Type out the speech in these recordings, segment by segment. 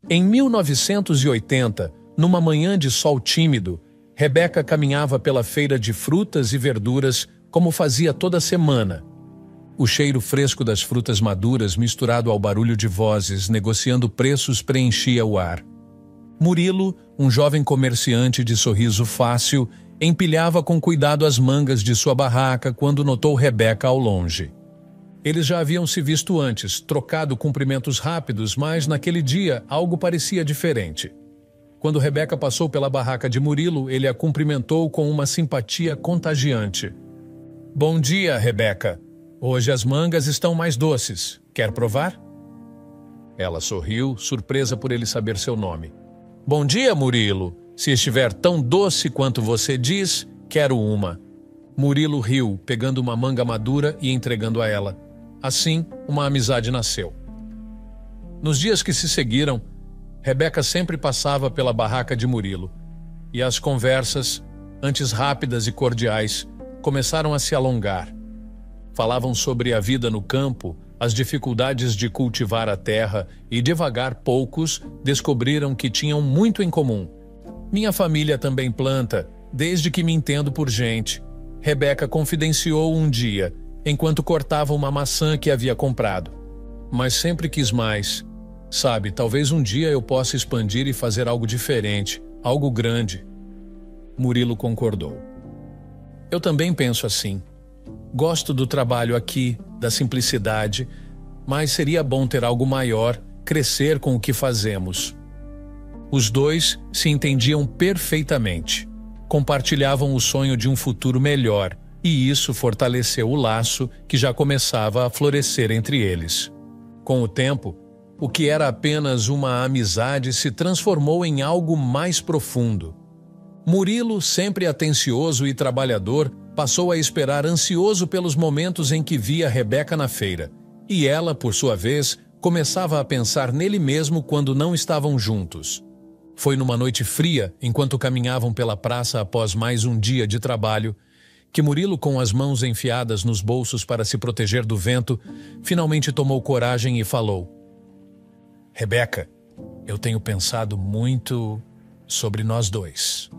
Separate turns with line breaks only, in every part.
Em 1980, numa manhã de sol tímido, Rebeca caminhava pela feira de frutas e verduras como fazia toda semana. O cheiro fresco das frutas maduras, misturado ao barulho de vozes negociando preços, preenchia o ar. Murilo, um jovem comerciante de sorriso fácil, empilhava com cuidado as mangas de sua barraca quando notou Rebeca ao longe. Eles já haviam se visto antes, trocado cumprimentos rápidos, mas naquele dia algo parecia diferente. Quando Rebeca passou pela barraca de Murilo, ele a cumprimentou com uma simpatia contagiante. "Bom dia, Rebeca. Hoje as mangas estão mais doces. Quer provar?" Ela sorriu, surpresa por ele saber seu nome. "Bom dia, Murilo. Se estiver tão doce quanto você diz, quero uma." Murilo riu, pegando uma manga madura e entregando a ela. Assim, uma amizade nasceu. Nos dias que se seguiram, Rebeca sempre passava pela barraca de Murilo, e as conversas, antes rápidas e cordiais, começaram a se alongar. Falavam sobre a vida no campo, as dificuldades de cultivar a terra e, devagar, poucos descobriram que tinham muito em comum. "Minha família também planta, desde que me entendo por gente", Rebeca confidenciou um dia, enquanto cortava uma maçã que havia comprado. "Mas sempre quis mais. Sabe, talvez um dia eu possa expandir e fazer algo diferente, algo grande." Murilo concordou. "Eu também penso assim. Gosto do trabalho aqui, da simplicidade, mas seria bom ter algo maior, crescer com o que fazemos." Os dois se entendiam perfeitamente. Compartilhavam o sonho de um futuro melhor, e isso fortaleceu o laço que já começava a florescer entre eles. Com o tempo, o que era apenas uma amizade se transformou em algo mais profundo. Murilo, sempre atencioso e trabalhador, passou a esperar ansioso pelos momentos em que via Rebeca na feira, e ela, por sua vez, começava a pensar nele mesmo quando não estavam juntos. Foi numa noite fria, enquanto caminhavam pela praça após mais um dia de trabalho, que Murilo, com as mãos enfiadas nos bolsos para se proteger do vento, finalmente tomou coragem e falou: "Rebeca, eu tenho pensado muito sobre nós dois."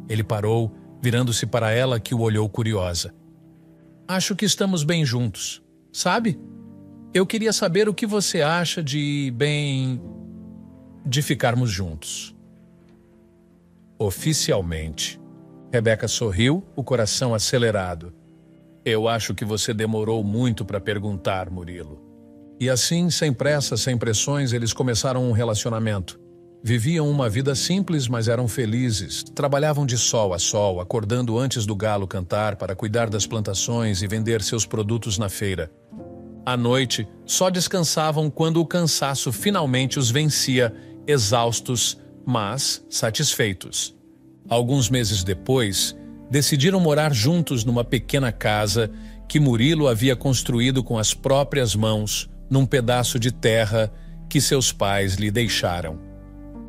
Ele parou, virando-se para ela, que o olhou curiosa. "Acho que estamos bem juntos. Sabe? Eu queria saber o que você acha de ficarmos juntos." Oficialmente. Rebeca sorriu, o coração acelerado. "Eu acho que você demorou muito para perguntar, Murilo." E assim, sem pressa, sem pressões, eles começaram um relacionamento. Viviam uma vida simples, mas eram felizes. Trabalhavam de sol a sol, acordando antes do galo cantar para cuidar das plantações e vender seus produtos na feira. À noite, só descansavam quando o cansaço finalmente os vencia, exaustos, mas satisfeitos. Alguns meses depois, decidiram morar juntos numa pequena casa que Murilo havia construído com as próprias mãos, num pedaço de terra que seus pais lhe deixaram.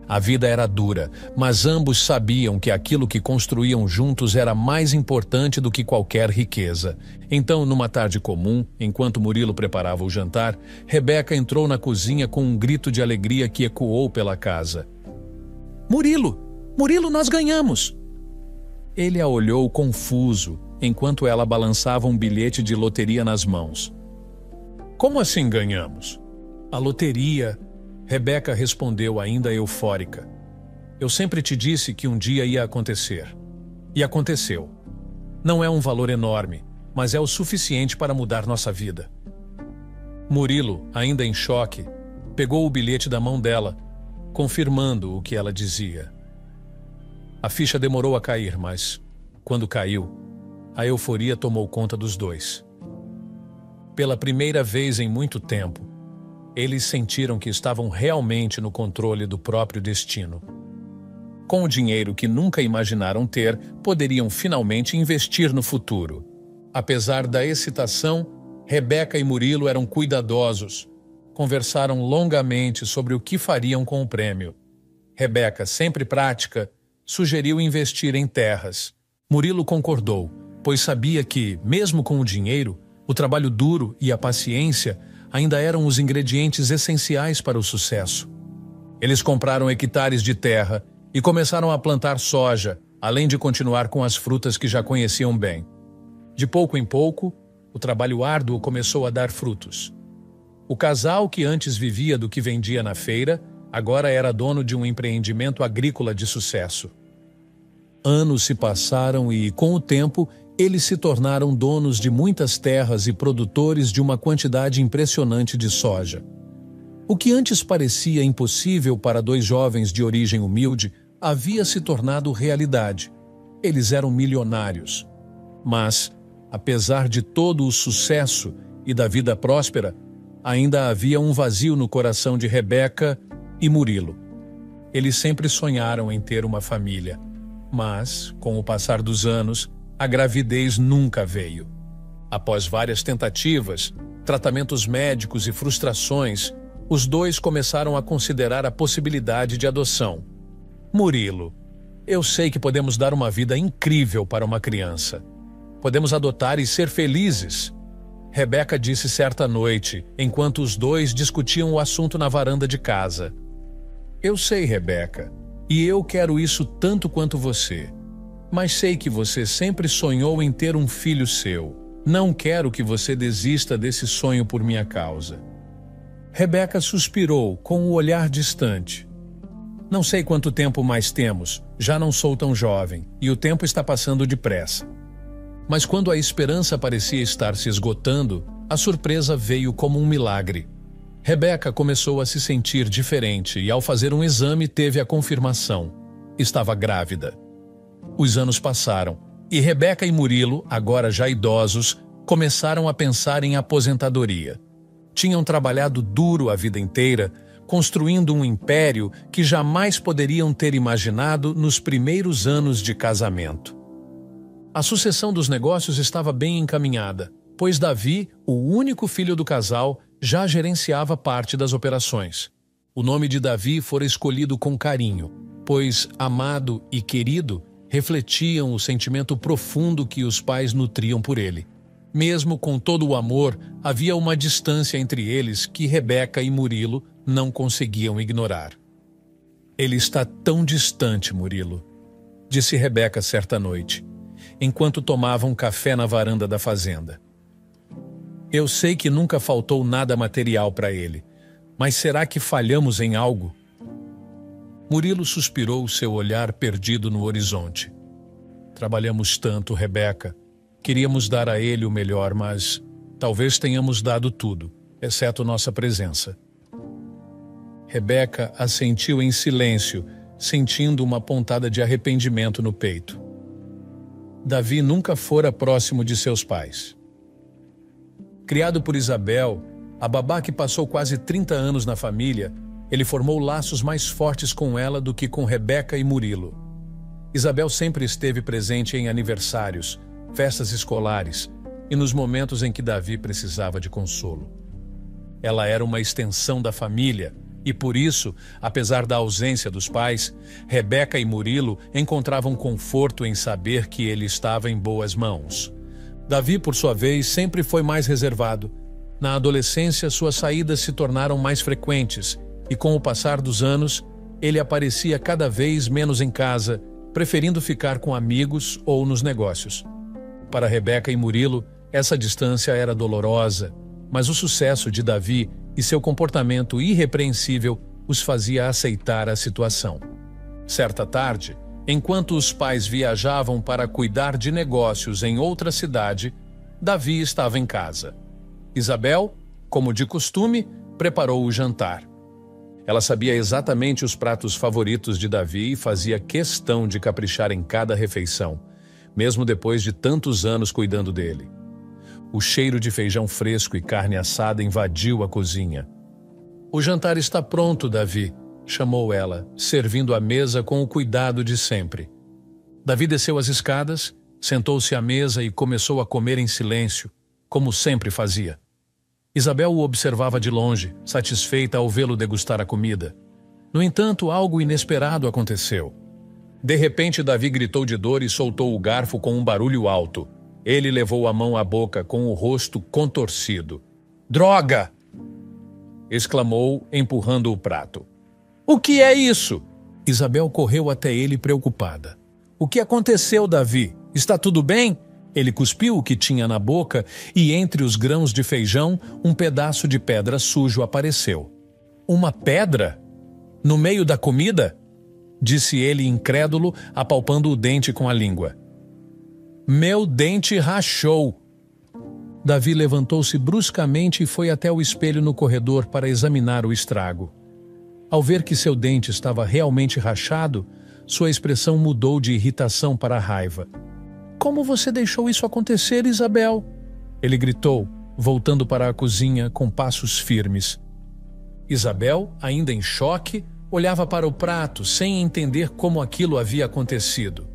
A vida era dura, mas ambos sabiam que aquilo que construíam juntos era mais importante do que qualquer riqueza. Então, numa tarde comum, enquanto Murilo preparava o jantar, Rebeca entrou na cozinha com um grito de alegria que ecoou pela casa. "Murilo! Murilo, nós ganhamos!" Ele a olhou confuso, enquanto ela balançava um bilhete de loteria nas mãos. "Como assim ganhamos?" "A loteria," Rebeca respondeu ainda eufórica. "Eu sempre te disse que um dia ia acontecer. E aconteceu. Não é um valor enorme, mas é o suficiente para mudar nossa vida." Murilo, ainda em choque, pegou o bilhete da mão dela, confirmando o que ela dizia. A ficha demorou a cair, mas, quando caiu, a euforia tomou conta dos dois. Pela primeira vez em muito tempo, eles sentiram que estavam realmente no controle do próprio destino. Com o dinheiro que nunca imaginaram ter, poderiam finalmente investir no futuro. Apesar da excitação, Rebeca e Murilo eram cuidadosos. Conversaram longamente sobre o que fariam com o prêmio. Rebeca, sempre prática, sugeriu investir em terras. Murilo concordou, pois sabia que, mesmo com o dinheiro, o trabalho duro e a paciência ainda eram os ingredientes essenciais para o sucesso. Eles compraram hectares de terra e começaram a plantar soja, além de continuar com as frutas que já conheciam bem. De pouco em pouco, o trabalho árduo começou a dar frutos. O casal, que antes vivia do que vendia na feira, agora era dono de um empreendimento agrícola de sucesso. Anos se passaram e, com o tempo, eles se tornaram donos de muitas terras e produtores de uma quantidade impressionante de soja. O que antes parecia impossível para dois jovens de origem humilde havia se tornado realidade. Eles eram milionários. Mas, apesar de todo o sucesso e da vida próspera, ainda havia um vazio no coração de Rebeca e Murilo. Eles sempre sonharam em ter uma família, mas, com o passar dos anos, a gravidez nunca veio. Após várias tentativas, tratamentos médicos e frustrações, os dois começaram a considerar a possibilidade de adoção. Murilo, eu sei que podemos dar uma vida incrível para uma criança. Podemos adotar e ser felizes. Rebeca disse certa noite, enquanto os dois discutiam o assunto na varanda de casa. Eu sei, Rebeca, e eu quero isso tanto quanto você. Mas sei que você sempre sonhou em ter um filho seu. Não quero que você desista desse sonho por minha causa. Rebeca suspirou com o olhar distante. Não sei quanto tempo mais temos, já não sou tão jovem, e o tempo está passando depressa. Mas quando a esperança parecia estar se esgotando, a surpresa veio como um milagre. Rebeca começou a se sentir diferente e, ao fazer um exame, teve a confirmação. Estava grávida. Os anos passaram, e Rebeca e Murilo, agora já idosos, começaram a pensar em aposentadoria. Tinham trabalhado duro a vida inteira, construindo um império que jamais poderiam ter imaginado nos primeiros anos de casamento. A sucessão dos negócios estava bem encaminhada, pois Davi, o único filho do casal, já gerenciava parte das operações. O nome de Davi fora escolhido com carinho, pois amado e querido refletiam o sentimento profundo que os pais nutriam por ele. Mesmo com todo o amor, havia uma distância entre eles que Rebeca e Murilo não conseguiam ignorar. Ele está tão distante, Murilo, disse Rebeca certa noite, enquanto tomavam café na varanda da fazenda. Eu sei que nunca faltou nada material para ele, mas será que falhamos em algo? Murilo suspirou, seu olhar perdido no horizonte. Trabalhamos tanto, Rebeca. Queríamos dar a ele o melhor, mas talvez tenhamos dado tudo, exceto nossa presença. Rebeca assentiu em silêncio, sentindo uma pontada de arrependimento no peito. Davi nunca fora próximo de seus pais. Criado por Isabel, a babá que passou quase 30 anos na família, ele formou laços mais fortes com ela do que com Rebeca e Murilo. Isabel sempre esteve presente em aniversários, festas escolares e nos momentos em que Davi precisava de consolo. Ela era uma extensão da família e, por isso, apesar da ausência dos pais, Rebeca e Murilo encontravam conforto em saber que ele estava em boas mãos. Davi, por sua vez, sempre foi mais reservado. Na adolescência, suas saídas se tornaram mais frequentes e, com o passar dos anos, ele aparecia cada vez menos em casa, preferindo ficar com amigos ou nos negócios. Para Rebeca e Murilo, essa distância era dolorosa, mas o sucesso de Davi e seu comportamento irrepreensível os fazia aceitar a situação. Certa tarde, enquanto os pais viajavam para cuidar de negócios em outra cidade, Davi estava em casa. Isabel, como de costume, preparou o jantar. Ela sabia exatamente os pratos favoritos de Davi e fazia questão de caprichar em cada refeição, mesmo depois de tantos anos cuidando dele. O cheiro de feijão fresco e carne assada invadiu a cozinha. "O jantar está pronto, Davi", chamou ela, servindo a mesa com o cuidado de sempre. Davi desceu as escadas, sentou-se à mesa e começou a comer em silêncio, como sempre fazia. Isabel o observava de longe, satisfeita ao vê-lo degustar a comida. No entanto, algo inesperado aconteceu. De repente, Davi gritou de dor e soltou o garfo com um barulho alto. Ele levou a mão à boca com o rosto contorcido. "Droga!" exclamou, empurrando o prato. O que é isso? Isabel correu até ele preocupada. O que aconteceu, Davi? Está tudo bem? Ele cuspiu o que tinha na boca e entre os grãos de feijão um pedaço de pedra sujo apareceu. Uma pedra? No meio da comida? Disse ele incrédulo, apalpando o dente com a língua. Meu dente rachou. Davi levantou-se bruscamente e foi até o espelho no corredor para examinar o estrago. Ao ver que seu dente estava realmente rachado, sua expressão mudou de irritação para raiva. Como você deixou isso acontecer, Isabel? Ele gritou, voltando para a cozinha com passos firmes. Isabel, ainda em choque, olhava para o prato sem entender como aquilo havia acontecido.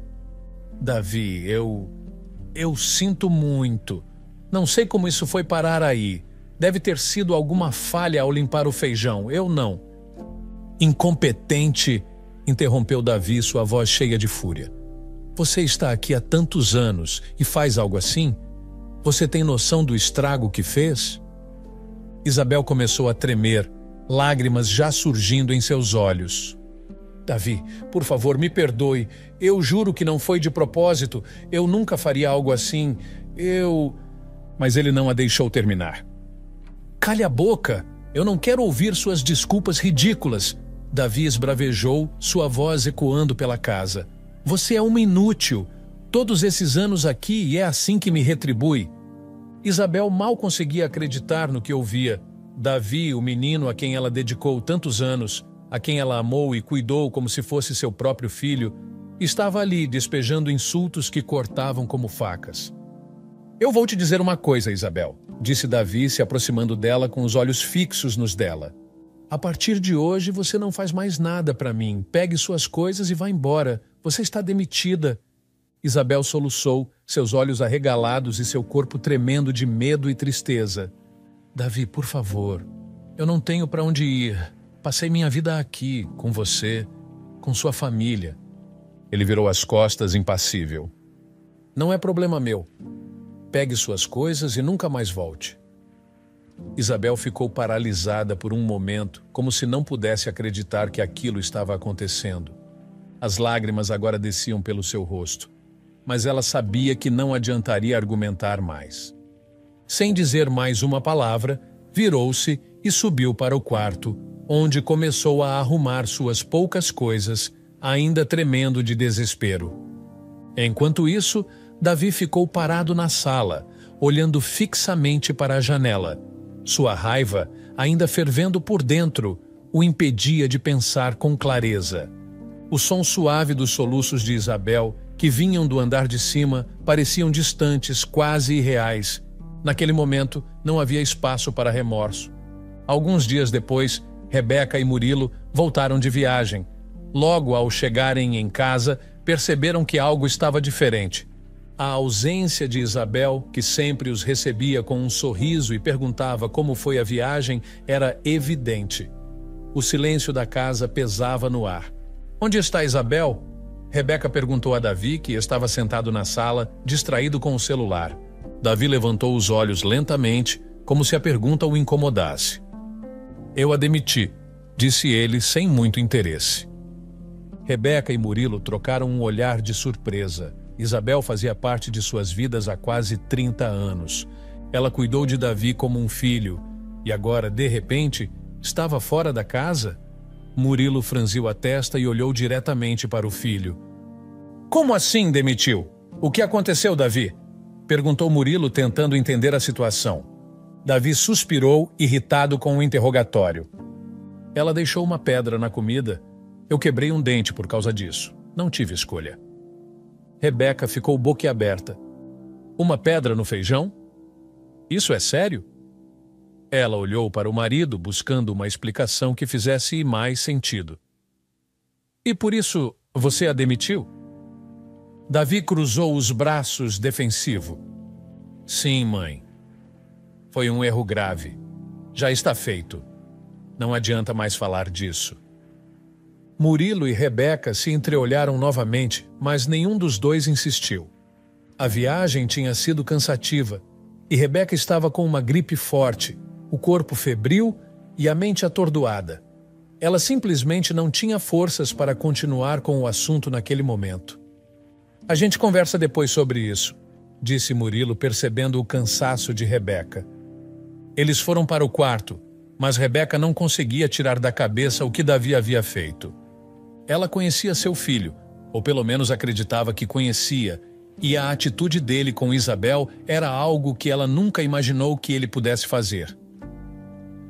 Davi, eu sinto muito. Não sei como isso foi parar aí. Deve ter sido alguma falha ao limpar o feijão. Eu não. Incompetente, interrompeu Davi, sua voz cheia de fúria. Você está aqui há tantos anos e faz algo assim? Você tem noção do estrago que fez? Isabel começou a tremer, lágrimas já surgindo em seus olhos. Davi, por favor, me perdoe. Eu juro que não foi de propósito. Eu nunca faria algo assim. Mas ele não a deixou terminar. Cale a boca! Eu não quero ouvir suas desculpas ridículas. Davi esbravejou, sua voz ecoando pela casa. Você é uma inútil. Todos esses anos aqui e é assim que me retribui. Isabel mal conseguia acreditar no que ouvia. Davi, o menino a quem ela dedicou tantos anos, a quem ela amou e cuidou como se fosse seu próprio filho, estava ali despejando insultos que cortavam como facas. Eu vou te dizer uma coisa, Isabel, disse Davi, se aproximando dela com os olhos fixos nos dela. A partir de hoje você não faz mais nada para mim. Pegue suas coisas e vá embora. Você está demitida. Isabel soluçou, seus olhos arregalados e seu corpo tremendo de medo e tristeza. Davi, por favor, eu não tenho para onde ir. Passei minha vida aqui, com você, com sua família. Ele virou as costas, impassível. Não é problema meu. Pegue suas coisas e nunca mais volte. Isabel ficou paralisada por um momento, como se não pudesse acreditar que aquilo estava acontecendo. As lágrimas agora desciam pelo seu rosto, mas ela sabia que não adiantaria argumentar mais. Sem dizer mais uma palavra, virou-se e subiu para o quarto, onde começou a arrumar suas poucas coisas, ainda tremendo de desespero. Enquanto isso, Davi ficou parado na sala, olhando fixamente para a janela. Sua raiva, ainda fervendo por dentro, o impedia de pensar com clareza. O som suave dos soluços de Isabel, que vinham do andar de cima, pareciam distantes, quase irreais. Naquele momento, não havia espaço para remorso. Alguns dias depois, Rebeca e Murilo voltaram de viagem. Logo, ao chegarem em casa, perceberam que algo estava diferente. A ausência de Isabel, que sempre os recebia com um sorriso e perguntava como foi a viagem, era evidente. O silêncio da casa pesava no ar. Onde está Isabel? Rebeca perguntou a Davi, que estava sentado na sala, distraído com o celular. Davi levantou os olhos lentamente, como se a pergunta o incomodasse. Eu a demiti, disse ele sem muito interesse. Rebeca e Murilo trocaram um olhar de surpresa. Isabel fazia parte de suas vidas há quase 30 anos. Ela cuidou de Davi como um filho, e agora, de repente, estava fora da casa? Murilo franziu a testa e olhou diretamente para o filho. Como assim demitiu? O que aconteceu, Davi? Perguntou Murilo, tentando entender a situação. Davi suspirou, irritado com o interrogatório. Ela deixou uma pedra na comida. Eu quebrei um dente por causa disso. Não tive escolha. Rebeca ficou boquiaberta. Uma pedra no feijão? Isso é sério? Ela olhou para o marido, buscando uma explicação que fizesse mais sentido. E por isso você a demitiu? Davi cruzou os braços, defensivo. Sim, mãe. Foi um erro grave. Já está feito. Não adianta mais falar disso. Murilo e Rebeca se entreolharam novamente, mas nenhum dos dois insistiu. A viagem tinha sido cansativa, e Rebeca estava com uma gripe forte, o corpo febril e a mente atordoada. Ela simplesmente não tinha forças para continuar com o assunto naquele momento. A gente conversa depois sobre isso, disse Murilo, percebendo o cansaço de Rebeca. Eles foram para o quarto, mas Rebeca não conseguia tirar da cabeça o que Davi havia feito. Ela conhecia seu filho, ou pelo menos acreditava que conhecia, e a atitude dele com Isabel era algo que ela nunca imaginou que ele pudesse fazer.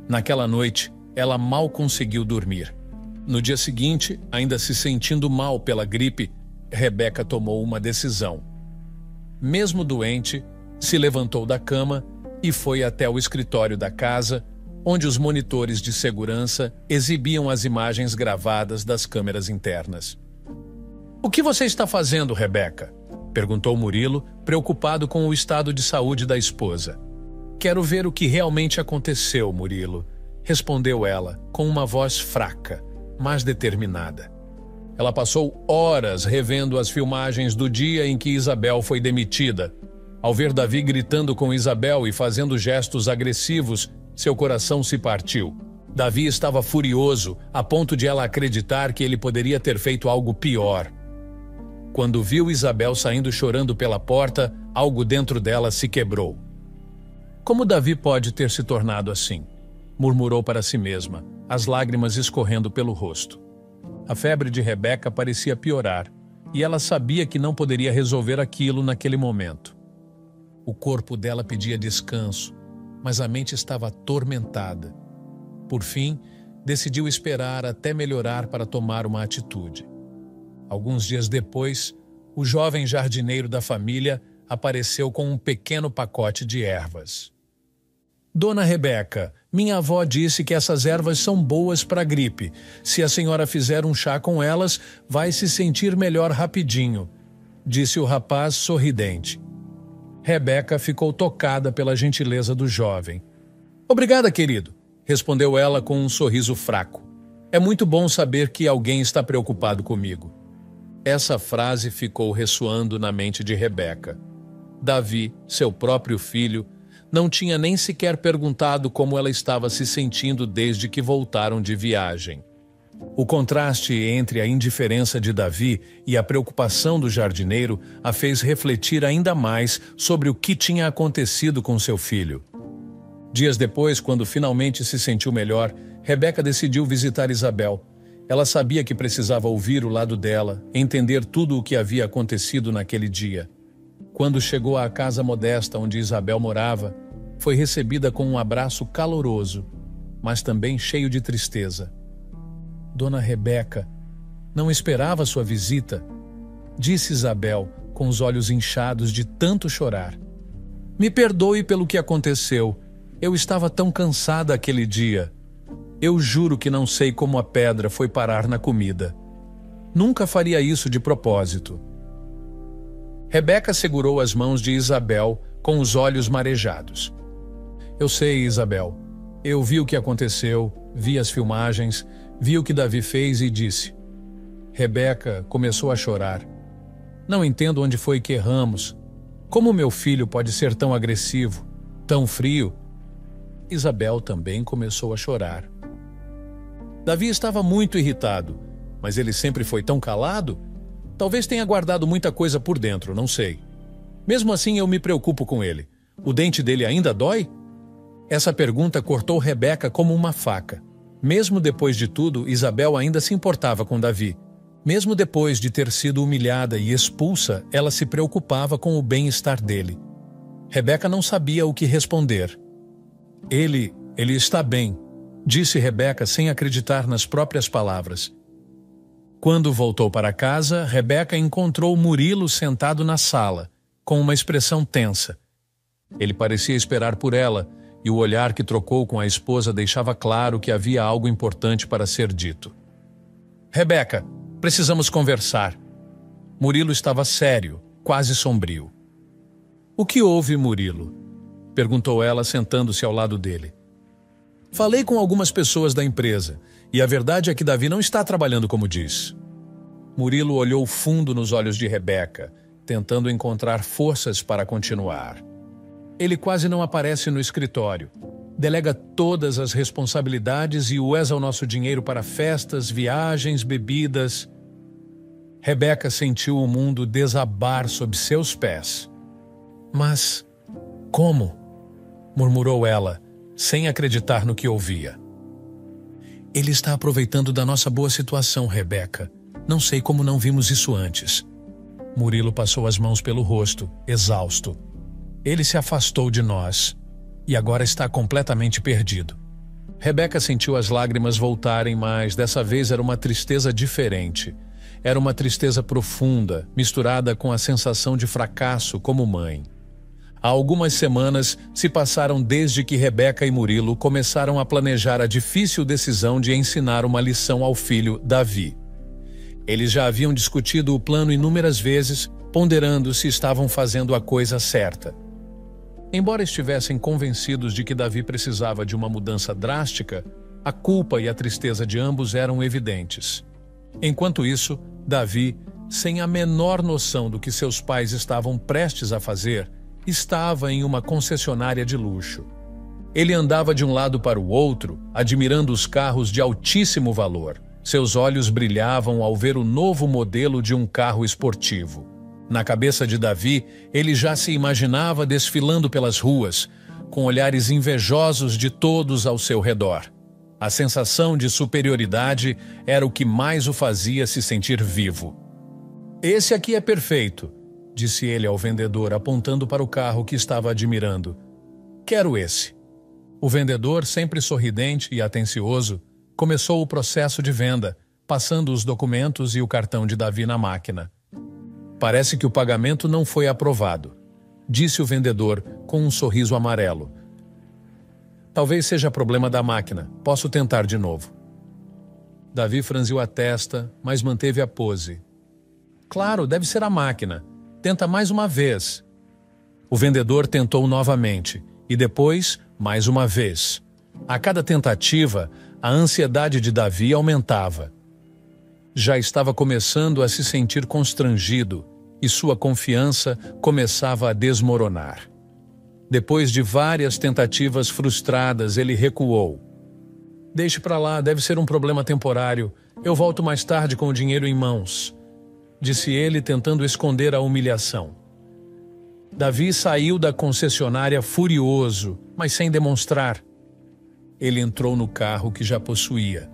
Naquela noite, ela mal conseguiu dormir. No dia seguinte, ainda se sentindo mal pela gripe, Rebeca tomou uma decisão. Mesmo doente, se levantou da cama e foi até o escritório da casa, onde os monitores de segurança exibiam as imagens gravadas das câmeras internas. "O que você está fazendo, Rebeca?" perguntou Murilo, preocupado com o estado de saúde da esposa. "Quero ver o que realmente aconteceu, Murilo", respondeu ela, com uma voz fraca, mas determinada. Ela passou horas revendo as filmagens do dia em que Isabel foi demitida. Ao ver Davi gritando com Isabel e fazendo gestos agressivos, seu coração se partiu. Davi estava furioso, a ponto de ela acreditar que ele poderia ter feito algo pior. Quando viu Isabel saindo chorando pela porta, algo dentro dela se quebrou. "Como Davi pode ter se tornado assim?" murmurou para si mesma, as lágrimas escorrendo pelo rosto. A febre de Rebeca parecia piorar, e ela sabia que não poderia resolver aquilo naquele momento. O corpo dela pedia descanso, mas a mente estava atormentada. Por fim, decidiu esperar até melhorar para tomar uma atitude. Alguns dias depois, o jovem jardineiro da família apareceu com um pequeno pacote de ervas. "Dona Rebeca, minha avó disse que essas ervas são boas para a gripe. Se a senhora fizer um chá com elas, vai se sentir melhor rapidinho", disse o rapaz sorridente. Rebeca ficou tocada pela gentileza do jovem. "Obrigada, querido", respondeu ela com um sorriso fraco. "É muito bom saber que alguém está preocupado comigo." Essa frase ficou ressoando na mente de Rebeca. Davi, seu próprio filho, não tinha nem sequer perguntado como ela estava se sentindo desde que voltaram de viagem. O contraste entre a indiferença de Davi e a preocupação do jardineiro a fez refletir ainda mais sobre o que tinha acontecido com seu filho. Dias depois, quando finalmente se sentiu melhor, Rebeca decidiu visitar Isabel. Ela sabia que precisava ouvir o lado dela, entender tudo o que havia acontecido naquele dia. Quando chegou à casa modesta onde Isabel morava, foi recebida com um abraço caloroso, mas também cheio de tristeza. "Dona Rebeca, não esperava sua visita", disse Isabel, com os olhos inchados de tanto chorar. "Me perdoe pelo que aconteceu. Eu estava tão cansada aquele dia. Eu juro que não sei como a pedra foi parar na comida. Nunca faria isso de propósito." Rebeca segurou as mãos de Isabel com os olhos marejados. "Eu sei, Isabel. Eu vi o que aconteceu, vi as filmagens, vi o que Davi fez e disse." Rebeca começou a chorar. "Não entendo onde foi que erramos. Como meu filho pode ser tão agressivo, tão frio?" Isabel também começou a chorar. Davi estava muito irritado, mas ele sempre foi tão calado? Talvez tenha guardado muita coisa por dentro, não sei. Mesmo assim, eu me preocupo com ele. O dente dele ainda dói? Essa pergunta cortou Rebeca como uma faca. Mesmo depois de tudo, Isabel ainda se importava com Davi. Mesmo depois de ter sido humilhada e expulsa, ela se preocupava com o bem-estar dele. Rebeca não sabia o que responder. Ele está bem", disse Rebeca sem acreditar nas próprias palavras. Quando voltou para casa, Rebeca encontrou Murilo sentado na sala, com uma expressão tensa. Ele parecia esperar por ela, e o olhar que trocou com a esposa deixava claro que havia algo importante para ser dito. "Rebeca, precisamos conversar." Murilo estava sério, quase sombrio. "O que houve, Murilo?" perguntou ela, sentando-se ao lado dele. "Falei com algumas pessoas da empresa, e a verdade é que Davi não está trabalhando como diz." Murilo olhou fundo nos olhos de Rebeca, tentando encontrar forças para continuar. "Ele quase não aparece no escritório. delega todas as responsabilidades e usa o nosso dinheiro para festas, viagens, bebidas. Rebeca sentiu o mundo desabar sob seus pés. Mas como? Murmurou ela, sem acreditar no que ouvia. Ele está aproveitando da nossa boa situação, Rebeca. Não sei como não vimos isso antes. Murilo passou as mãos pelo rosto, exausto. Ele se afastou de nós e agora está completamente perdido. Rebeca sentiu as lágrimas voltarem, mas dessa vez era uma tristeza diferente. Era uma tristeza profunda, misturada com a sensação de fracasso como mãe. Há algumas semanas se passaram desde que Rebeca e Murilo começaram a planejar a difícil decisão de ensinar uma lição ao filho, Davi. Eles já haviam discutido o plano inúmeras vezes, ponderando se estavam fazendo a coisa certa. Embora estivessem convencidos de que Davi precisava de uma mudança drástica, a culpa e a tristeza de ambos eram evidentes. Enquanto isso, Davi, sem a menor noção do que seus pais estavam prestes a fazer, estava em uma concessionária de luxo. Ele andava de um lado para o outro, admirando os carros de altíssimo valor. Seus olhos brilhavam ao ver o novo modelo de um carro esportivo. Na cabeça de Davi, ele já se imaginava desfilando pelas ruas, com olhares invejosos de todos ao seu redor. A sensação de superioridade era o que mais o fazia se sentir vivo. "Esse aqui é perfeito", disse ele ao vendedor, apontando para o carro que estava admirando. "Quero esse." O vendedor, sempre sorridente e atencioso, começou o processo de venda, passando os documentos e o cartão de Davi na máquina. "Parece que o pagamento não foi aprovado", disse o vendedor com um sorriso amarelo. "Talvez seja problema da máquina. Posso tentar de novo." Davi franziu a testa, mas manteve a pose. "Claro, deve ser a máquina. Tenta mais uma vez." O vendedor tentou novamente, e depois, mais uma vez. A cada tentativa, a ansiedade de Davi aumentava. Já estava começando a se sentir constrangido, e sua confiança começava a desmoronar. Depois de várias tentativas frustradas, ele recuou. "Deixe para lá, deve ser um problema temporário. Eu volto mais tarde com o dinheiro em mãos", disse ele, tentando esconder a humilhação. Davi saiu da concessionária furioso, mas sem demonstrar. Ele entrou no carro que já possuía,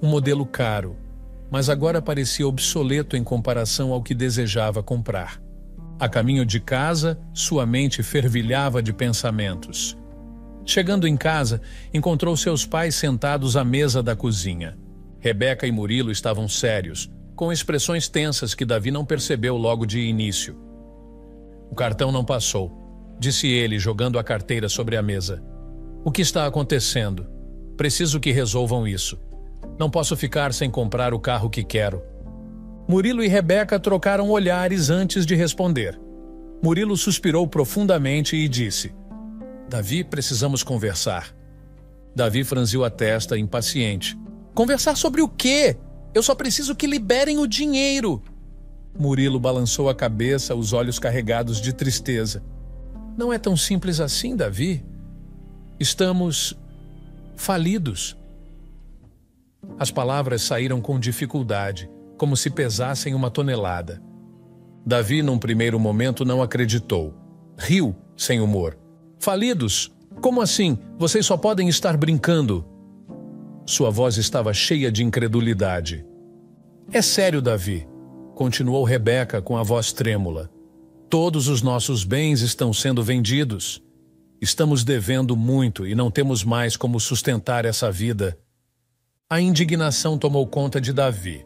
um modelo caro, mas agora parecia obsoleto em comparação ao que desejava comprar. A caminho de casa, sua mente fervilhava de pensamentos. Chegando em casa, encontrou seus pais sentados à mesa da cozinha. Rebeca e Murilo estavam sérios, com expressões tensas que Davi não percebeu logo de início. "O cartão não passou", disse ele, jogando a carteira sobre a mesa. "O que está acontecendo? Preciso que resolvam isso. Não posso ficar sem comprar o carro que quero." Murilo e Rebeca trocaram olhares antes de responder. Murilo suspirou profundamente e disse: "Davi, precisamos conversar." Davi franziu a testa, impaciente. "Conversar sobre o quê? Eu só preciso que liberem o dinheiro." Murilo balançou a cabeça, os olhos carregados de tristeza. "Não é tão simples assim, Davi. Estamos falidos." As palavras saíram com dificuldade, como se pesassem uma tonelada. Davi, num primeiro momento, não acreditou. Riu, sem humor. "Falidos? Como assim? Vocês só podem estar brincando." Sua voz estava cheia de incredulidade. "É sério, Davi", continuou Rebeca com a voz trêmula. "Todos os nossos bens estão sendo vendidos. Estamos devendo muito e não temos mais como sustentar essa vida." A indignação tomou conta de Davi.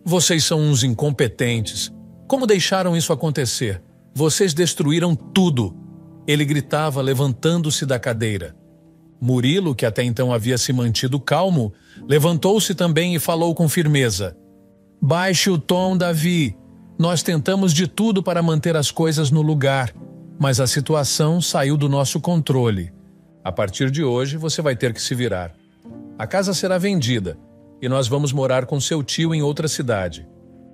"Vocês são uns incompetentes. Como deixaram isso acontecer? Vocês destruíram tudo." Ele gritava, levantando-se da cadeira. Murilo, que até então havia se mantido calmo, levantou-se também e falou com firmeza. "Baixe o tom, Davi. Nós tentamos de tudo para manter as coisas no lugar, mas a situação saiu do nosso controle. A partir de hoje, você vai ter que se virar. A casa será vendida e nós vamos morar com seu tio em outra cidade."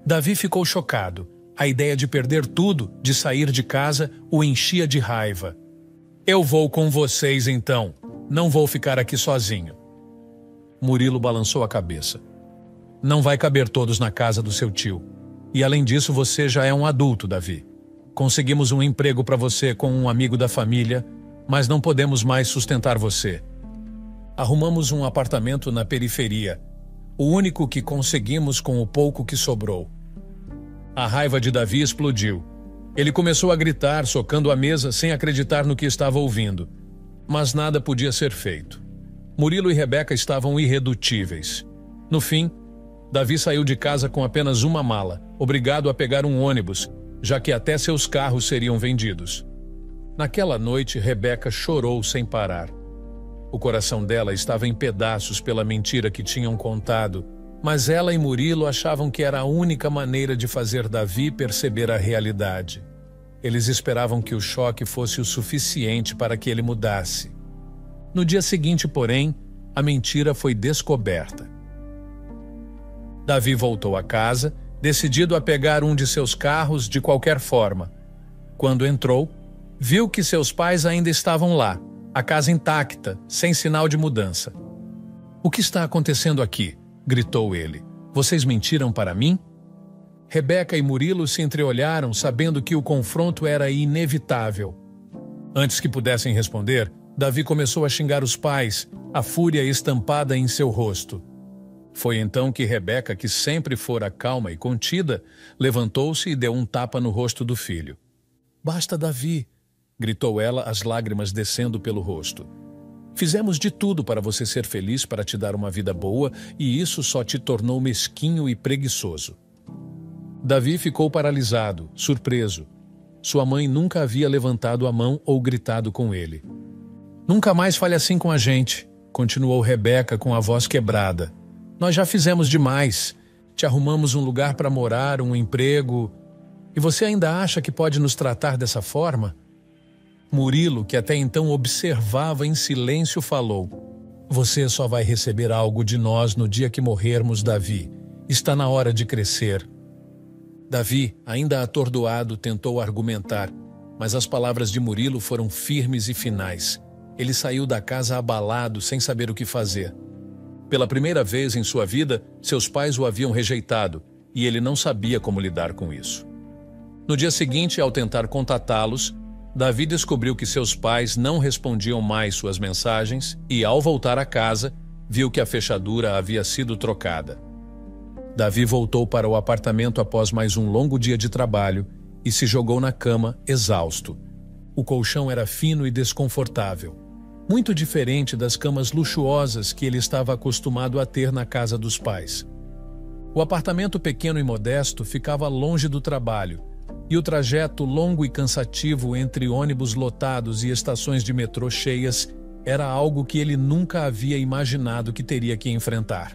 Davi ficou chocado. A ideia de perder tudo, de sair de casa, o enchia de raiva. "Eu vou com vocês então." Não vou ficar aqui sozinho. Murilo balançou a cabeça. Não vai caber todos na casa do seu tio. E além disso, você já é um adulto, Davi. Conseguimos um emprego para você com um amigo da família, mas não podemos mais sustentar você. Arrumamos um apartamento na periferia, o único que conseguimos com o pouco que sobrou. A raiva de Davi explodiu. Ele começou a gritar, socando a mesa sem acreditar no que estava ouvindo. Mas nada podia ser feito. Murilo e Rebeca estavam irredutíveis. No fim, Davi saiu de casa com apenas uma mala, obrigado a pegar um ônibus, já que até seus carros seriam vendidos. Naquela noite, Rebeca chorou sem parar. O coração dela estava em pedaços pela mentira que tinham contado, mas ela e Murilo achavam que era a única maneira de fazer Davi perceber a realidade. Eles esperavam que o choque fosse o suficiente para que ele mudasse. No dia seguinte, porém, a mentira foi descoberta. Davi voltou a casa, decidido a pegar um de seus carros de qualquer forma. Quando entrou, viu que seus pais ainda estavam lá, a casa intacta, sem sinal de mudança. "O que está acontecendo aqui?" gritou ele. "Vocês mentiram para mim?" Rebeca e Murilo se entreolharam, sabendo que o confronto era inevitável. Antes que pudessem responder, Davi começou a xingar os pais, a fúria estampada em seu rosto. Foi então que Rebeca, que sempre fora calma e contida, levantou-se e deu um tapa no rosto do filho. "Basta, Davi!" gritou ela, as lágrimas descendo pelo rosto. "Fizemos de tudo para você ser feliz, para te dar uma vida boa, e isso só te tornou mesquinho e preguiçoso." Davi ficou paralisado, surpreso. Sua mãe nunca havia levantado a mão ou gritado com ele. "Nunca mais fale assim com a gente", continuou Rebeca com a voz quebrada. "Nós já fizemos demais. Te arrumamos um lugar para morar, um emprego. E você ainda acha que pode nos tratar dessa forma?" Murilo, que até então observava em silêncio, falou: "Você só vai receber algo de nós no dia que morrermos, Davi. Está na hora de crescer." Davi, ainda atordoado, tentou argumentar, mas as palavras de Murilo foram firmes e finais. Ele saiu da casa abalado, sem saber o que fazer. Pela primeira vez em sua vida, seus pais o haviam rejeitado, e ele não sabia como lidar com isso. No dia seguinte, ao tentar contatá-los, Davi descobriu que seus pais não respondiam mais suas mensagens e, ao voltar a casa, viu que a fechadura havia sido trocada. Davi voltou para o apartamento após mais um longo dia de trabalho e se jogou na cama, exausto. O colchão era fino e desconfortável, muito diferente das camas luxuosas que ele estava acostumado a ter na casa dos pais. O apartamento pequeno e modesto ficava longe do trabalho, e o trajeto longo e cansativo entre ônibus lotados e estações de metrô cheias era algo que ele nunca havia imaginado que teria que enfrentar.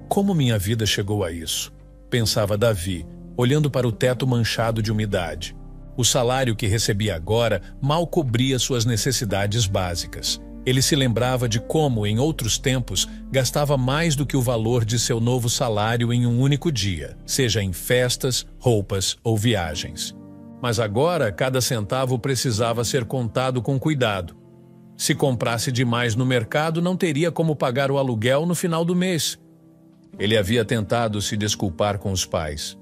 "Como minha vida chegou a isso?" pensava Davi, olhando para o teto manchado de umidade. O salário que recebia agora mal cobria suas necessidades básicas. Ele se lembrava de como, em outros tempos, gastava mais do que o valor de seu novo salário em um único dia, seja em festas, roupas ou viagens. Mas agora, cada centavo precisava ser contado com cuidado. Se comprasse demais no mercado, não teria como pagar o aluguel no final do mês. Ele havia tentado se desculpar com os pais.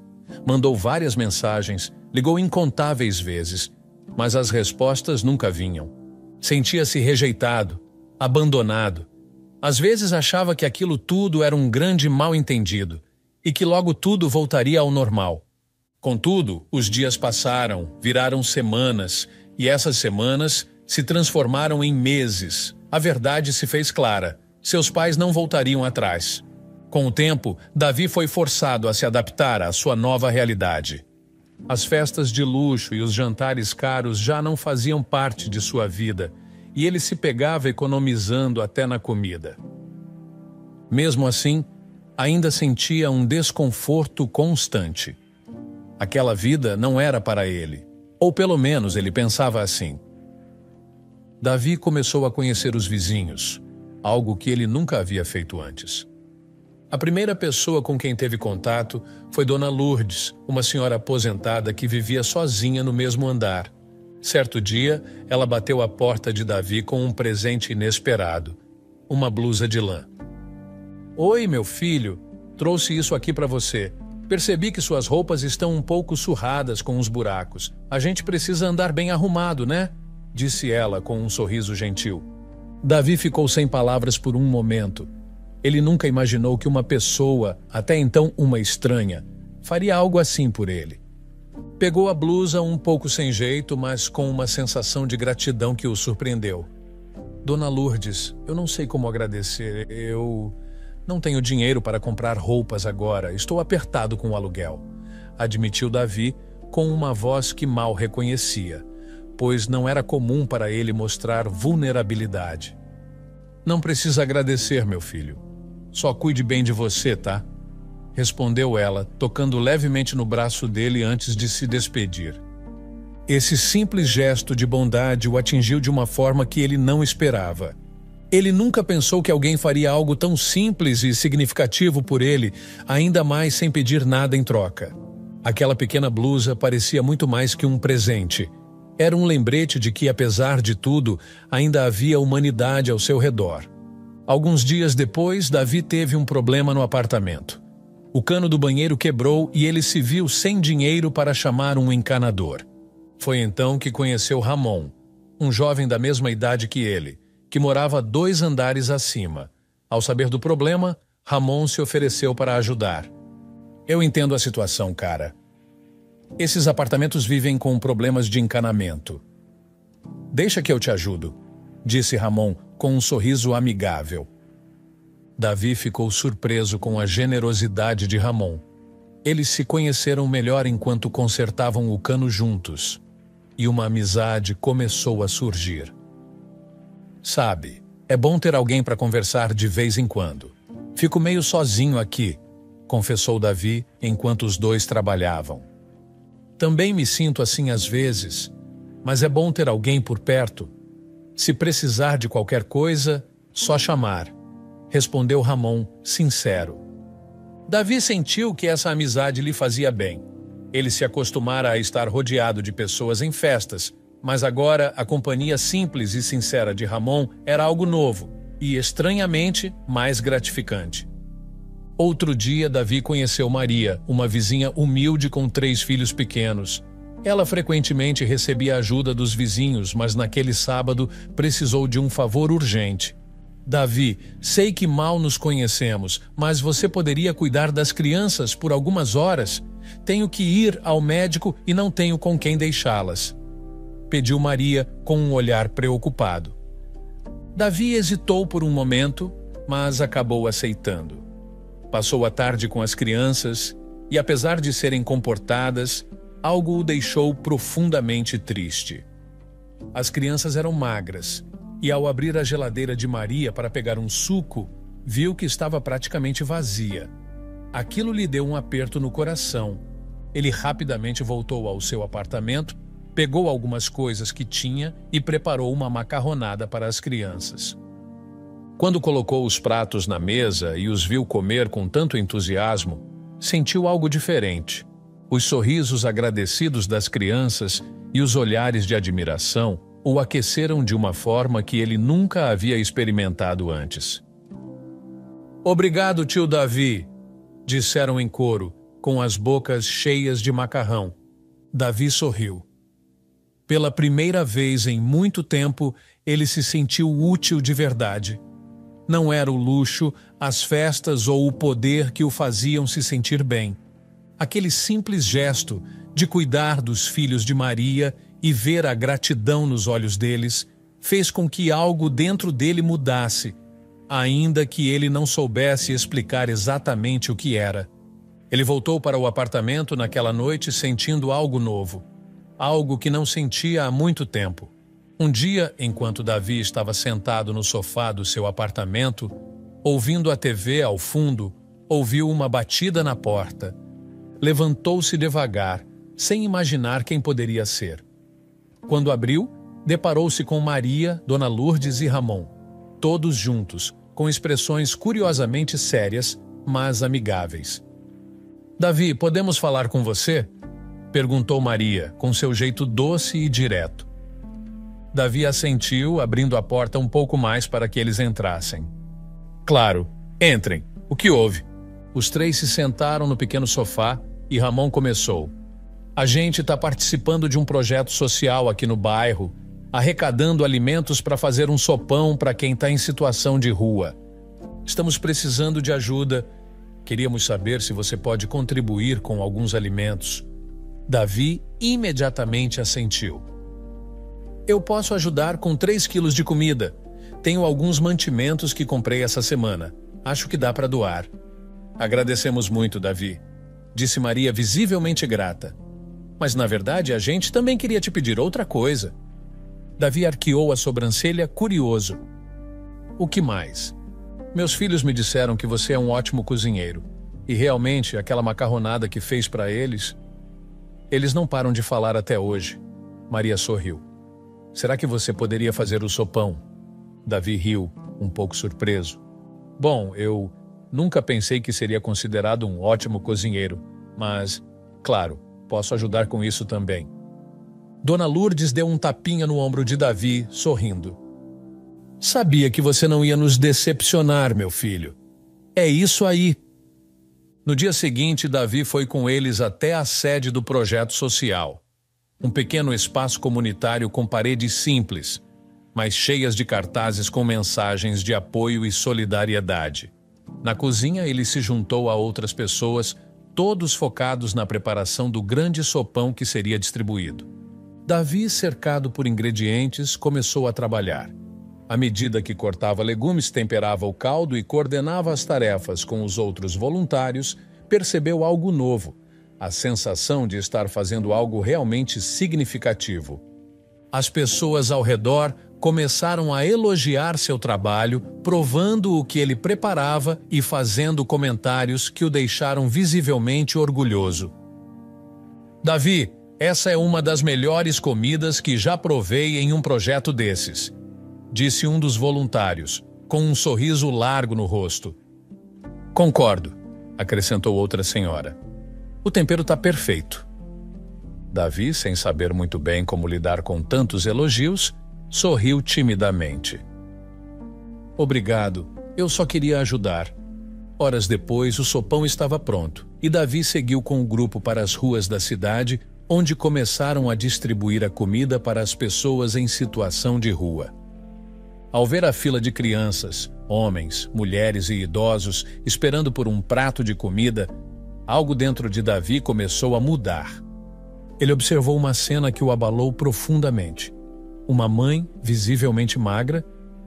Mandou várias mensagens, ligou incontáveis vezes, mas as respostas nunca vinham. Sentia-se rejeitado, abandonado. Às vezes achava que aquilo tudo era um grande mal-entendido e que logo tudo voltaria ao normal. Contudo, os dias passaram, viraram semanas, e essas semanas se transformaram em meses. A verdade se fez clara: seus pais não voltariam atrás. Com o tempo, Davi foi forçado a se adaptar à sua nova realidade. As festas de luxo e os jantares caros já não faziam parte de sua vida, e ele se pegava economizando até na comida. Mesmo assim, ainda sentia um desconforto constante. Aquela vida não era para ele, ou pelo menos ele pensava assim. Davi começou a conhecer os vizinhos, algo que ele nunca havia feito antes. A primeira pessoa com quem teve contato foi Dona Lourdes, uma senhora aposentada que vivia sozinha no mesmo andar. Certo dia, ela bateu à porta de Davi com um presente inesperado, uma blusa de lã. Oi, meu filho, trouxe isso aqui para você. Percebi que suas roupas estão um pouco surradas com os buracos. A gente precisa andar bem arrumado, né? Disse ela com um sorriso gentil. Davi ficou sem palavras por um momento. Ele nunca imaginou que uma pessoa, até então uma estranha, faria algo assim por ele. Pegou a blusa um pouco sem jeito, mas com uma sensação de gratidão que o surpreendeu. Dona Lourdes, eu não sei como agradecer. Eu não tenho dinheiro para comprar roupas agora. Estou apertado com o aluguel, admitiu Davi com uma voz que mal reconhecia, pois não era comum para ele mostrar vulnerabilidade. Não precisa agradecer, meu filho. Só cuide bem de você, tá? Respondeu ela, tocando levemente no braço dele antes de se despedir. Esse simples gesto de bondade o atingiu de uma forma que ele não esperava. Ele nunca pensou que alguém faria algo tão simples e significativo por ele, ainda mais sem pedir nada em troca. Aquela pequena blusa parecia muito mais que um presente. Era um lembrete de que, apesar de tudo, ainda havia humanidade ao seu redor. Alguns dias depois, Davi teve um problema no apartamento. O cano do banheiro quebrou e ele se viu sem dinheiro para chamar um encanador. Foi então que conheceu Ramon, um jovem da mesma idade que ele, que morava 2 andares acima. Ao saber do problema, Ramon se ofereceu para ajudar. Eu entendo a situação, cara. Esses apartamentos vivem com problemas de encanamento. Deixa que eu te ajudo, disse Ramon com um sorriso amigável. Davi ficou surpreso com a generosidade de Ramon. Eles se conheceram melhor enquanto consertavam o cano juntos, e uma amizade começou a surgir. Sabe, é bom ter alguém para conversar de vez em quando. Fico meio sozinho aqui, confessou Davi enquanto os dois trabalhavam. Também me sinto assim às vezes, mas é bom ter alguém por perto. Se precisar de qualquer coisa, só chamar, respondeu Ramon, sincero. Davi sentiu que essa amizade lhe fazia bem. Ele se acostumara a estar rodeado de pessoas em festas, mas agora a companhia simples e sincera de Ramon era algo novo e, estranhamente, mais gratificante. Outro dia, Davi conheceu Maria, uma vizinha humilde com 3 filhos pequenos. Ela frequentemente recebia ajuda dos vizinhos, mas naquele sábado precisou de um favor urgente. Davi, sei que mal nos conhecemos, mas você poderia cuidar das crianças por algumas horas? Tenho que ir ao médico e não tenho com quem deixá-las. Pediu Maria com um olhar preocupado. Davi hesitou por um momento, mas acabou aceitando. Passou a tarde com as crianças e, apesar de serem comportadas, algo o deixou profundamente triste. As crianças eram magras e, ao abrir a geladeira de Maria para pegar um suco, viu que estava praticamente vazia. Aquilo lhe deu um aperto no coração. Ele rapidamente voltou ao seu apartamento, pegou algumas coisas que tinha e preparou uma macarronada para as crianças. Quando colocou os pratos na mesa e os viu comer com tanto entusiasmo, sentiu algo diferente. Os sorrisos agradecidos das crianças e os olhares de admiração o aqueceram de uma forma que ele nunca havia experimentado antes. "Obrigado, tio Davi", disseram em coro, com as bocas cheias de macarrão. Davi sorriu. Pela primeira vez em muito tempo, ele se sentiu útil de verdade. Não era o luxo, as festas ou o poder que o faziam se sentir bem. Aquele simples gesto de cuidar dos filhos de Maria e ver a gratidão nos olhos deles fez com que algo dentro dele mudasse, ainda que ele não soubesse explicar exatamente o que era. Ele voltou para o apartamento naquela noite sentindo algo novo, algo que não sentia há muito tempo. Um dia, enquanto Davi estava sentado no sofá do seu apartamento, ouvindo a TV ao fundo, ouviu uma batida na porta. Levantou-se devagar, sem imaginar quem poderia ser. Quando abriu, deparou-se com Maria, Dona Lourdes e Ramon, todos juntos, com expressões curiosamente sérias, mas amigáveis. "Davi, podemos falar com você?" perguntou Maria, com seu jeito doce e direto. Davi assentiu, abrindo a porta um pouco mais para que eles entrassem. Claro, entrem. O que houve? Os três se sentaram no pequeno sofá e Ramon começou. A gente está participando de um projeto social aqui no bairro, arrecadando alimentos para fazer um sopão para quem está em situação de rua. Estamos precisando de ajuda. Queríamos saber se você pode contribuir com alguns alimentos. Davi imediatamente assentiu. Eu posso ajudar com 3 quilos de comida. Tenho alguns mantimentos que comprei essa semana. Acho que dá para doar. Agradecemos muito, Davi, disse Maria, visivelmente grata. Mas, na verdade, a gente também queria te pedir outra coisa. Davi arqueou a sobrancelha, curioso. O que mais? Meus filhos me disseram que você é um ótimo cozinheiro. E realmente, aquela macarronada que fez para eles... Eles não param de falar até hoje. Maria sorriu. Será que você poderia fazer o sopão? Davi riu, um pouco surpreso. Bom, eu nunca pensei que seria considerado um ótimo cozinheiro, mas, claro, posso ajudar com isso também. Dona Lourdes deu um tapinha no ombro de Davi, sorrindo. Sabia que você não ia nos decepcionar, meu filho. É isso aí. No dia seguinte, Davi foi com eles até a sede do projeto social. Um pequeno espaço comunitário com paredes simples, mas cheias de cartazes com mensagens de apoio e solidariedade. Na cozinha, ele se juntou a outras pessoas, todos focados na preparação do grande sopão que seria distribuído. Davi, cercado por ingredientes, começou a trabalhar. À medida que cortava legumes, temperava o caldo e coordenava as tarefas com os outros voluntários, percebeu algo novo, a sensação de estar fazendo algo realmente significativo. As pessoas ao redor começaram a elogiar seu trabalho, provando o que ele preparava e fazendo comentários que o deixaram visivelmente orgulhoso. Davi, essa é uma das melhores comidas que já provei em um projeto desses, disse um dos voluntários, com um sorriso largo no rosto. Concordo, acrescentou outra senhora. O tempero está perfeito. Davi, sem saber muito bem como lidar com tantos elogios, sorriu timidamente. Obrigado, eu só queria ajudar. Horas depois, o sopão estava pronto e Davi seguiu com o grupo para as ruas da cidade, onde começaram a distribuir a comida para as pessoas em situação de rua. Ao ver a fila de crianças, homens, mulheres e idosos esperando por um prato de comida, algo dentro de Davi começou a mudar. Ele observou uma cena que o abalou profundamente. Uma mãe, visivelmente magra,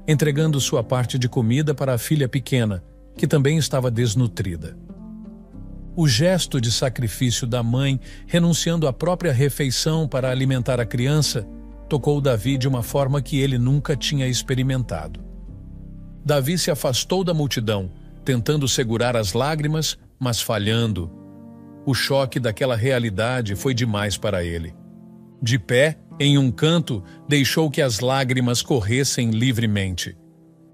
entregando sua parte de comida para a filha pequena, que também estava desnutrida. O gesto de sacrifício da mãe, renunciando à própria refeição para alimentar a criança, tocou Davi de uma forma que ele nunca tinha experimentado. Davi se afastou da multidão, tentando segurar as lágrimas, mas falhando. O choque daquela realidade foi demais para ele. De pé, em um canto, deixou que as lágrimas corressem livremente.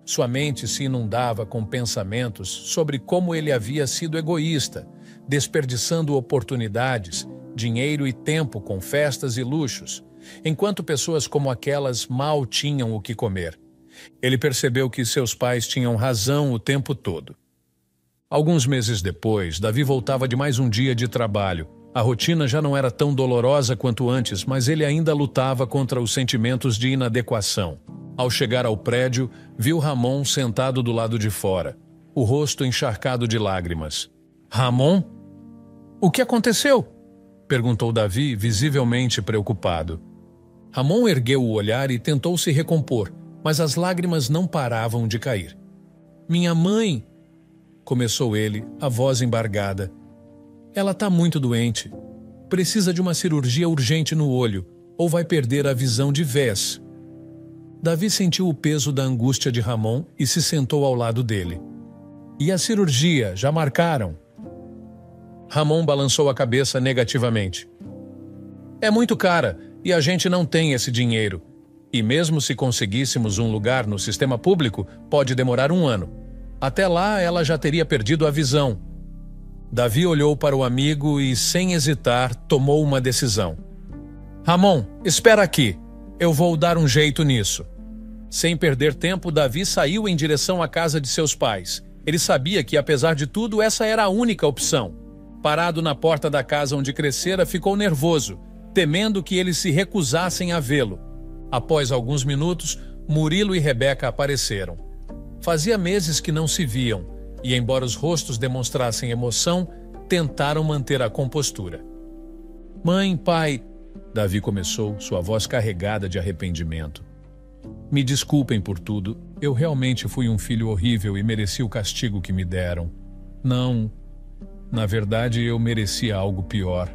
Sua mente se inundava com pensamentos sobre como ele havia sido egoísta, desperdiçando oportunidades, dinheiro e tempo com festas e luxos, enquanto pessoas como aquelas mal tinham o que comer. Ele percebeu que seus pais tinham razão o tempo todo. Alguns meses depois, Davi voltava de mais um dia de trabalho. A rotina já não era tão dolorosa quanto antes, mas ele ainda lutava contra os sentimentos de inadequação. Ao chegar ao prédio, viu Ramon sentado do lado de fora, o rosto encharcado de lágrimas. Ramon? O que aconteceu? Perguntou Davi, visivelmente preocupado. Ramon ergueu o olhar e tentou se recompor, mas as lágrimas não paravam de cair. Minha mãe... Começou ele, a voz embargada. Ela está muito doente. Precisa de uma cirurgia urgente no olho, ou vai perder a visão de vez. Davi sentiu o peso da angústia de Ramon e se sentou ao lado dele. E a cirurgia, já marcaram? Ramon balançou a cabeça negativamente. É muito cara, e a gente não tem esse dinheiro. E mesmo se conseguíssemos um lugar no sistema público, pode demorar 1 ano. Até lá, ela já teria perdido a visão. Davi olhou para o amigo e, sem hesitar, tomou uma decisão. Ramon, espera aqui. Eu vou dar um jeito nisso. Sem perder tempo, Davi saiu em direção à casa de seus pais. Ele sabia que, apesar de tudo, essa era a única opção. Parado na porta da casa onde crescera, ficou nervoso, temendo que eles se recusassem a vê-lo. Após alguns minutos, Murilo e Rebeca apareceram. Fazia meses que não se viam, e embora os rostos demonstrassem emoção, tentaram manter a compostura. Mãe, pai, Davi começou, sua voz carregada de arrependimento. Me desculpem por tudo, eu realmente fui um filho horrível e mereci o castigo que me deram. Não, na verdade eu merecia algo pior.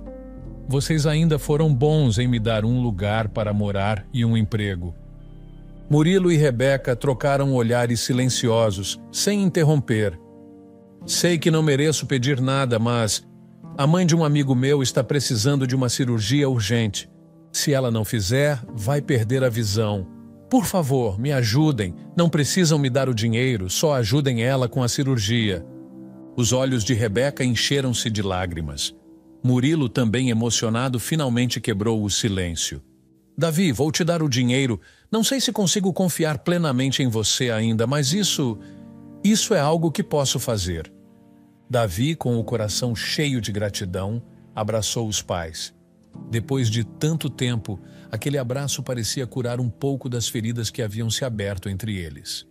Vocês ainda foram bons em me dar um lugar para morar e um emprego. Murilo e Rebeca trocaram olhares silenciosos, sem interromper. Sei que não mereço pedir nada, mas a mãe de um amigo meu está precisando de uma cirurgia urgente. Se ela não fizer, vai perder a visão. Por favor, me ajudem. Não precisam me dar o dinheiro, só ajudem ela com a cirurgia. Os olhos de Rebeca encheram-se de lágrimas. Murilo, também emocionado, finalmente quebrou o silêncio. Davi, vou te dar o dinheiro. Não sei se consigo confiar plenamente em você ainda, mas isso é algo que posso fazer. Davi, com o coração cheio de gratidão, abraçou os pais. Depois de tanto tempo, aquele abraço parecia curar um pouco das feridas que haviam se aberto entre eles.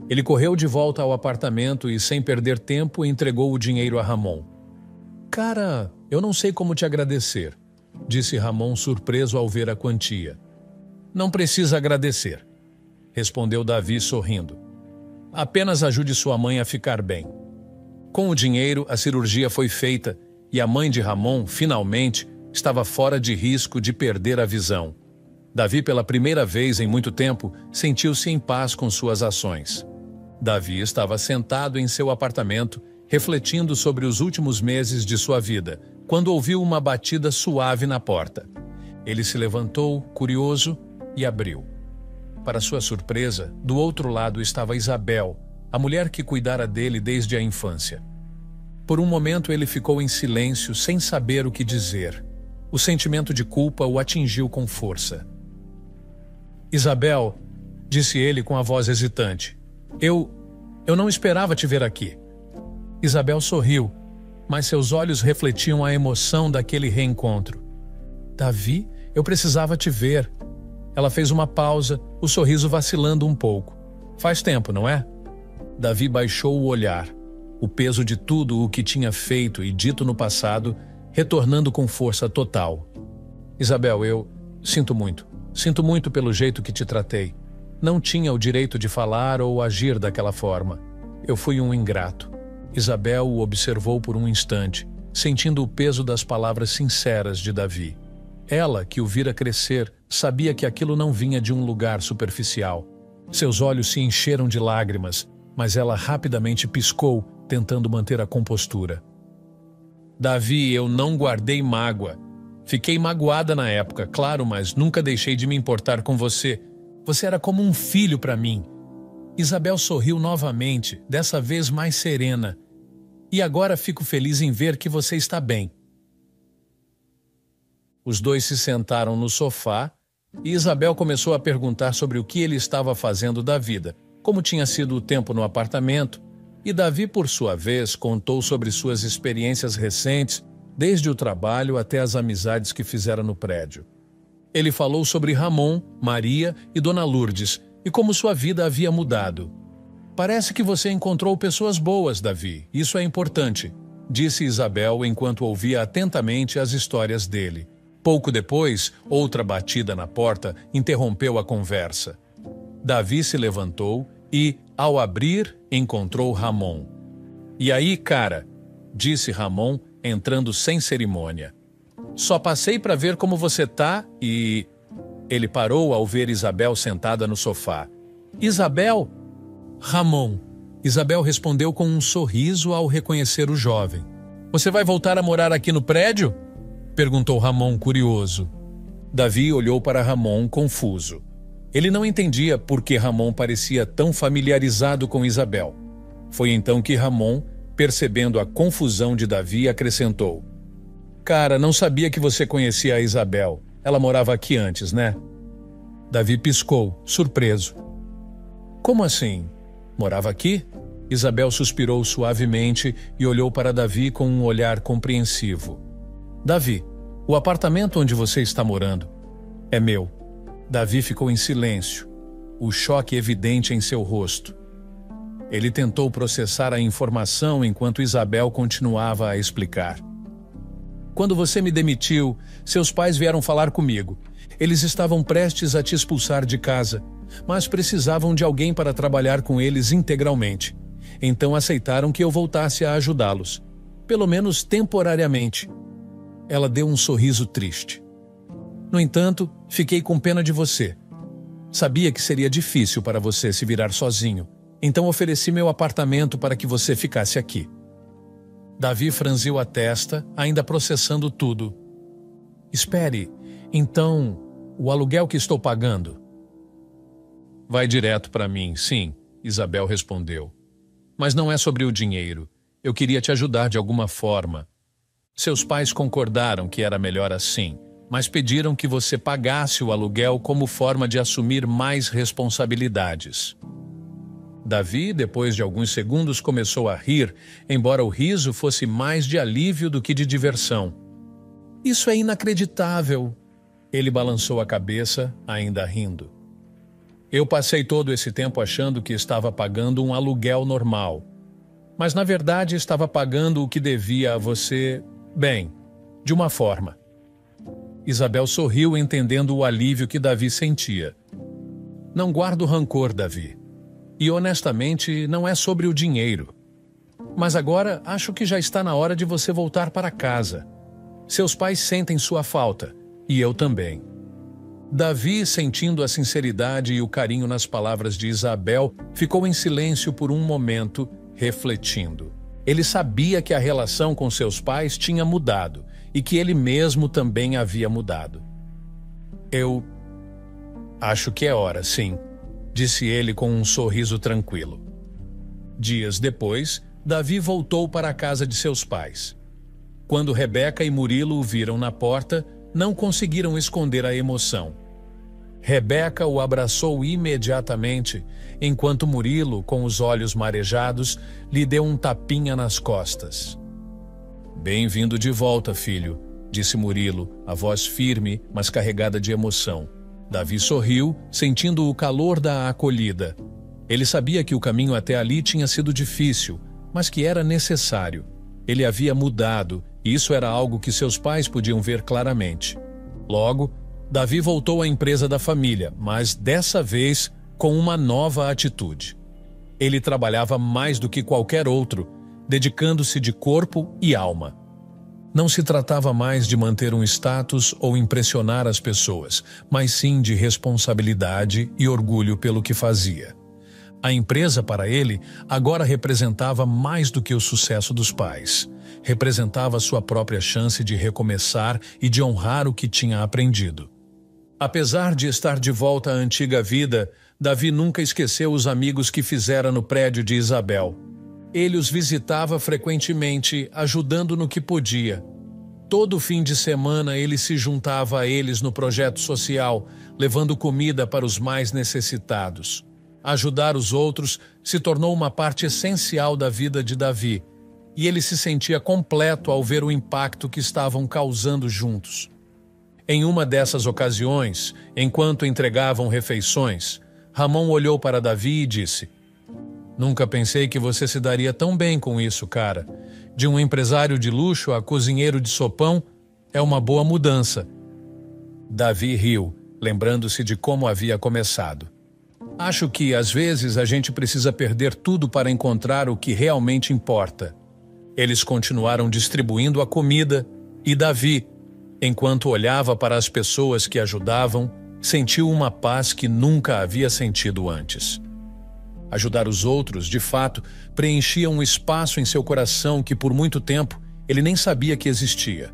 Ele correu de volta ao apartamento e, sem perder tempo, entregou o dinheiro a Ramon. Cara, eu não sei como te agradecer, disse Ramon, surpreso ao ver a quantia. Não precisa agradecer, respondeu Davi sorrindo. Apenas ajude sua mãe a ficar bem. Com o dinheiro, a cirurgia foi feita e a mãe de Ramon, finalmente, estava fora de risco de perder a visão. Davi, pela primeira vez em muito tempo, sentiu-se em paz com suas ações. Davi estava sentado em seu apartamento, refletindo sobre os últimos meses de sua vida, quando ouviu uma batida suave na porta. Ele se levantou, curioso, e abriu. Para sua surpresa, do outro lado estava Isabel, a mulher que cuidara dele desde a infância. Por um momento ele ficou em silêncio, sem saber o que dizer. O sentimento de culpa o atingiu com força. Isabel, disse ele com a voz hesitante, eu não esperava te ver aqui. Isabel sorriu, mas seus olhos refletiam a emoção daquele reencontro. Davi, eu precisava te ver. Ela fez uma pausa, o sorriso vacilando um pouco. Faz tempo, não é? Davi baixou o olhar, o peso de tudo o que tinha feito e dito no passado, retornando com força total. Isabel, eu sinto muito pelo jeito que te tratei. Não tinha o direito de falar ou agir daquela forma. Eu fui um ingrato. Isabel o observou por um instante, sentindo o peso das palavras sinceras de Davi. Ela, que o vira crescer, sabia que aquilo não vinha de um lugar superficial. Seus olhos se encheram de lágrimas, mas ela rapidamente piscou, tentando manter a compostura. Davi, eu não guardei mágoa. Fiquei magoada na época, claro, mas nunca deixei de me importar com você. Você era como um filho para mim. Isabel sorriu novamente, dessa vez mais serena. E agora fico feliz em ver que você está bem. Os dois se sentaram no sofá e Isabel começou a perguntar sobre o que ele estava fazendo da vida, como tinha sido o tempo no apartamento, e Davi, por sua vez, contou sobre suas experiências recentes, desde o trabalho até as amizades que fizera no prédio. Ele falou sobre Ramon, Maria e Dona Lourdes e como sua vida havia mudado. Parece que você encontrou pessoas boas, Davi. Isso é importante, disse Isabel enquanto ouvia atentamente as histórias dele. Pouco depois, outra batida na porta interrompeu a conversa. Davi se levantou e, ao abrir, encontrou Ramon. E aí, cara, disse Ramon, entrando sem cerimônia. Só passei para ver como você tá e... Ele parou ao ver Isabel sentada no sofá. Isabel? Ramon. Isabel respondeu com um sorriso ao reconhecer o jovem. Você vai voltar a morar aqui no prédio? Perguntou Ramon, curioso. Davi olhou para Ramon, confuso. Ele não entendia por que Ramon parecia tão familiarizado com Isabel. Foi então que Ramon, percebendo a confusão de Davi, acrescentou. Cara, não sabia que você conhecia a Isabel. Ela morava aqui antes, né? Davi piscou, surpreso. Como assim? Morava aqui? Isabel suspirou suavemente e olhou para Davi com um olhar compreensivo. Davi, o apartamento onde você está morando é meu. Davi ficou em silêncio, o choque evidente em seu rosto. Ele tentou processar a informação enquanto Isabel continuava a explicar. Quando você me demitiu, seus pais vieram falar comigo. Eles estavam prestes a te expulsar de casa, mas precisavam de alguém para trabalhar com eles integralmente. Então aceitaram que eu voltasse a ajudá-los, pelo menos temporariamente. Ela deu um sorriso triste. No entanto, fiquei com pena de você. Sabia que seria difícil para você se virar sozinho, então ofereci meu apartamento para que você ficasse aqui. Davi franziu a testa, ainda processando tudo. Espere, então, o aluguel que estou pagando? Vai direto para mim, sim, Isabel respondeu. Mas não é sobre o dinheiro. Eu queria te ajudar de alguma forma. Seus pais concordaram que era melhor assim, mas pediram que você pagasse o aluguel como forma de assumir mais responsabilidades. Davi, depois de alguns segundos, começou a rir, embora o riso fosse mais de alívio do que de diversão. Isso é inacreditável. Ele balançou a cabeça, ainda rindo. Eu passei todo esse tempo achando que estava pagando um aluguel normal. Mas, na verdade, estava pagando o que devia a você, bem, de uma forma. Isabel sorriu, entendendo o alívio que Davi sentia. Não guardo rancor, Davi. E, honestamente, não é sobre o dinheiro. Mas agora acho que já está na hora de você voltar para casa. Seus pais sentem sua falta, e eu também. Davi, sentindo a sinceridade e o carinho nas palavras de Isabel, ficou em silêncio por um momento, refletindo. Ele sabia que a relação com seus pais tinha mudado e que ele mesmo também havia mudado. Eu acho que é hora, sim, disse ele com um sorriso tranquilo. Dias depois, Davi voltou para a casa de seus pais. Quando Rebeca e Murilo o viram na porta, não conseguiram esconder a emoção. Rebeca o abraçou imediatamente, enquanto Murilo, com os olhos marejados, lhe deu um tapinha nas costas. Bem-vindo de volta, filho, disse Murilo, a voz firme, mas carregada de emoção. Davi sorriu, sentindo o calor da acolhida. Ele sabia que o caminho até ali tinha sido difícil, mas que era necessário. Ele havia mudado, e isso era algo que seus pais podiam ver claramente. Logo, Davi voltou à empresa da família, mas dessa vez com uma nova atitude. Ele trabalhava mais do que qualquer outro, dedicando-se de corpo e alma. Não se tratava mais de manter um status ou impressionar as pessoas, mas sim de responsabilidade e orgulho pelo que fazia. A empresa, para ele, agora representava mais do que o sucesso dos pais. Representava sua própria chance de recomeçar e de honrar o que tinha aprendido. Apesar de estar de volta à antiga vida, Davi nunca esqueceu os amigos que fizera no prédio de Isabel. Ele os visitava frequentemente, ajudando no que podia. Todo fim de semana ele se juntava a eles no projeto social, levando comida para os mais necessitados. Ajudar os outros se tornou uma parte essencial da vida de Davi, e ele se sentia completo ao ver o impacto que estavam causando juntos. Em uma dessas ocasiões, enquanto entregavam refeições, Ramon olhou para Davi e disse: "Nunca pensei que você se daria tão bem com isso, cara. De um empresário de luxo a cozinheiro de sopão, é uma boa mudança." Davi riu, lembrando-se de como havia começado. "Acho que, às vezes, a gente precisa perder tudo para encontrar o que realmente importa." Eles continuaram distribuindo a comida e Davi, enquanto olhava para as pessoas que ajudavam, sentiu uma paz que nunca havia sentido antes. Ajudar os outros, de fato, preenchia um espaço em seu coração que por muito tempo ele nem sabia que existia.